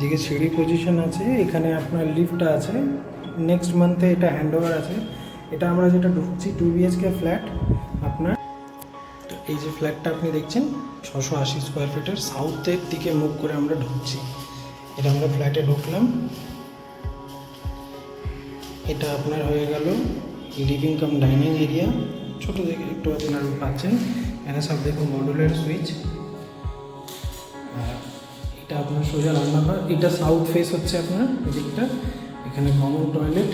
এদিকে সিঁড়ি পজিশন আছে, এখানে আপনার লিফটটা আছে, নেক্সট মান্থে এটা হ্যান্ডওভার আছে। এটা আমরা যেটা ঢুকছি 2 BHK ফ্ল্যাট আপনার। তো এই যে ফ্ল্যাটটা আপনি দেখছেন 680 স্কোয়ার ফিটের, সাউথের দিকে মুভ করে আমরা ঢুকছি। এটা আমরা ফ্ল্যাটে ঢুকলাম। এটা আপনার হয়ে গেল লিভিং কাম ডাইনিং এরিয়া, ছোটো দেখে একটু আপনার পাচ্ছেন। এখানে সব দেখুন মডুলার সুইচ। এটা আপনার সোজা রান্নাঘর, এটা সাউথ ফেস হচ্ছে আপনার এদিকটা। এখানে কমন টয়লেট,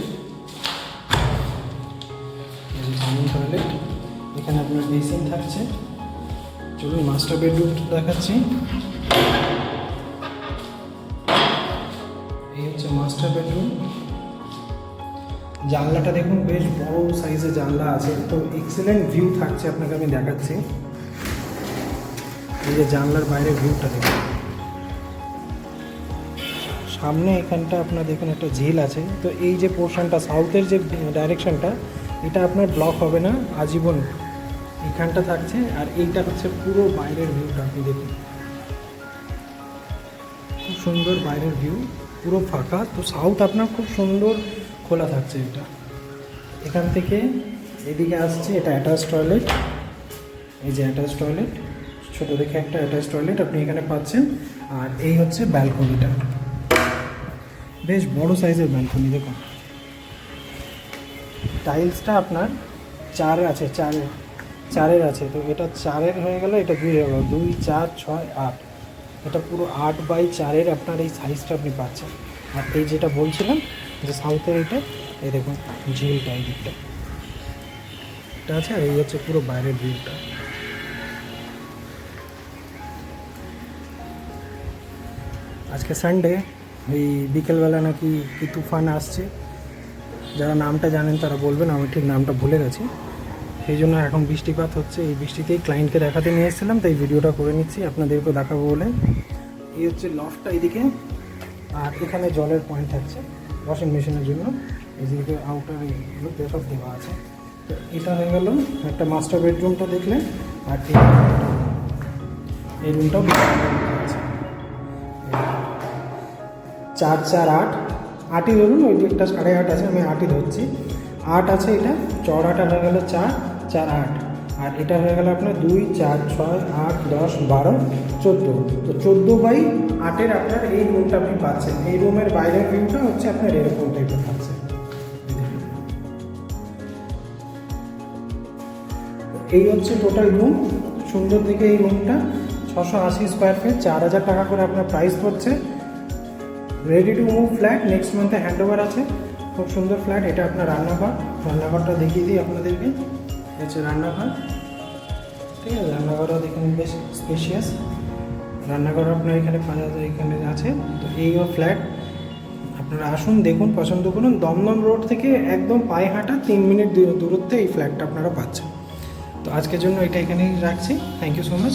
কমন টয়লেট, এখানে আপনার বেসিন থাকছে। চলুন মাস্টার বেডরুম দেখাচ্ছি। এই হচ্ছে মাস্টার বেডরুম। জানলাটা দেখুন বেশ বড় সাইজের জানলা আছে, তো এক্সেলেন্ট ভিউ থাকছে, আপনাকে আমি দেখাচ্ছি। এই যে জানলার বাইরের ভিউটা দেখুন, সামনে এখানটা আপনার দেখুন একটা ঝিল আছে। তো এই যে পোর্শনটা সাউথের যে ডাইরেকশনটা, এটা আপনার ব্লক হবে না, আজীবন এখানটা থাকছে। আর এইটা হচ্ছে পুরো বাইরের ভিউটা, আপনি দেখুন খুব সুন্দর বাইরের ভিউ, পুরো ফাঁকা। তো সাউথ আপনার খুব সুন্দর খোলা থাকছে। এটা এখান থেকে এদিকে আসছে, এটা অ্যাটাচ টয়লেট। এই যে অ্যাটাচ টয়লেট, ছোটো দেখে একটা অ্যাটাচ টয়লেট আপনি এখানে পাচ্ছেন। আর এই হচ্ছে ব্যালকনিটা, বেশ বড় সাইজের ব্যালকনি। দেখুন টাইলসটা আপনার চারের আছে। তো এটা 4-এর হয়ে গেল, এটা 2 হয়ে গেল, 2, 4, 6, 8। এটা পুরো 8x4 আপনার এই সাইজটা আপনি পাচ্ছেন। আর এই যেটা বলছিলাম যে সাউথের এটা, এই দেখুন ঝিলটা এই দিকটা এটা আছে। আর এই হচ্ছে পুরো বাইরের ভিউটা। আজকে সানডে, এই বিকেলবেলা নাকি কি তুফান আসছে। যারা নামটা জানেন তারা বলবেন, আমি ঠিক নামটা ভুলে গেছি। সেই জন্য এখন বৃষ্টিপাত হচ্ছে, এই বৃষ্টিতেই ক্লায়েন্টকে দেখাতে নিয়ে এসেছিলাম, তাই ভিডিওটা করে নিচ্ছি আপনাদেরকে দেখাবো বলে। এই হচ্ছে লফটটা এইদিকে। আর এখানে জলের পয়েন্ট থাকছে ওয়াশিং মেশিনের জন্য, এইদিকে আউটার এইগুলো সব দেওয়া আছে। তো এটা হয়ে গেল একটা মাস্টার বেডরুমটা দেখলেন। আর এই রুমটাও আছে 4, 4, 8, 8ই ধরুন, ওই দিকটা 8.5 আছে, আমি 8ই ধরছি। 8 আছে, এটা চড়াটা হয়ে গেল 4, 4, 8। আর এটা হয়ে গেল আপনার 2, 4, 6, 8, 10, 12, 14। তো 14x8 আপনার এই রুমটা আপনি পাচ্ছেন। এই রুমের বাইরের ভিউটা হচ্ছে আপনার এরকম টাইপের থাকছে। এই হচ্ছে টোটাল রুম, সুন্দর থেকে এই রুমটা 680 স্কোয়ার ফিট, 4,000 টাকা করে আপনার প্রাইস পড়ছে। Ready to move flat, next মান্থে হ্যান্ডওভার আছে। খুব সুন্দর ফ্ল্যাট। এটা আপনার রান্নাঘরটা দেখিয়ে দিই আপনাদেরকে। হচ্ছে রান্নাঘর, ঠিক আছে। রান্নাঘরও দেখুন বেশ স্পেশিয়াস রান্নাঘর আপনার এখানে এখানে আছে। তো এই ফ্ল্যাট আপনারা আসুন, দেখুন, পছন্দ করুন। দমদম রোড থেকে একদম পায়ে হাঁটা 3 মিনিট দূরত্বে এই ফ্ল্যাটটা আপনারা পাচ্ছেন। তো আজকের জন্য এটা এখানেই রাখছি। Thank you so much.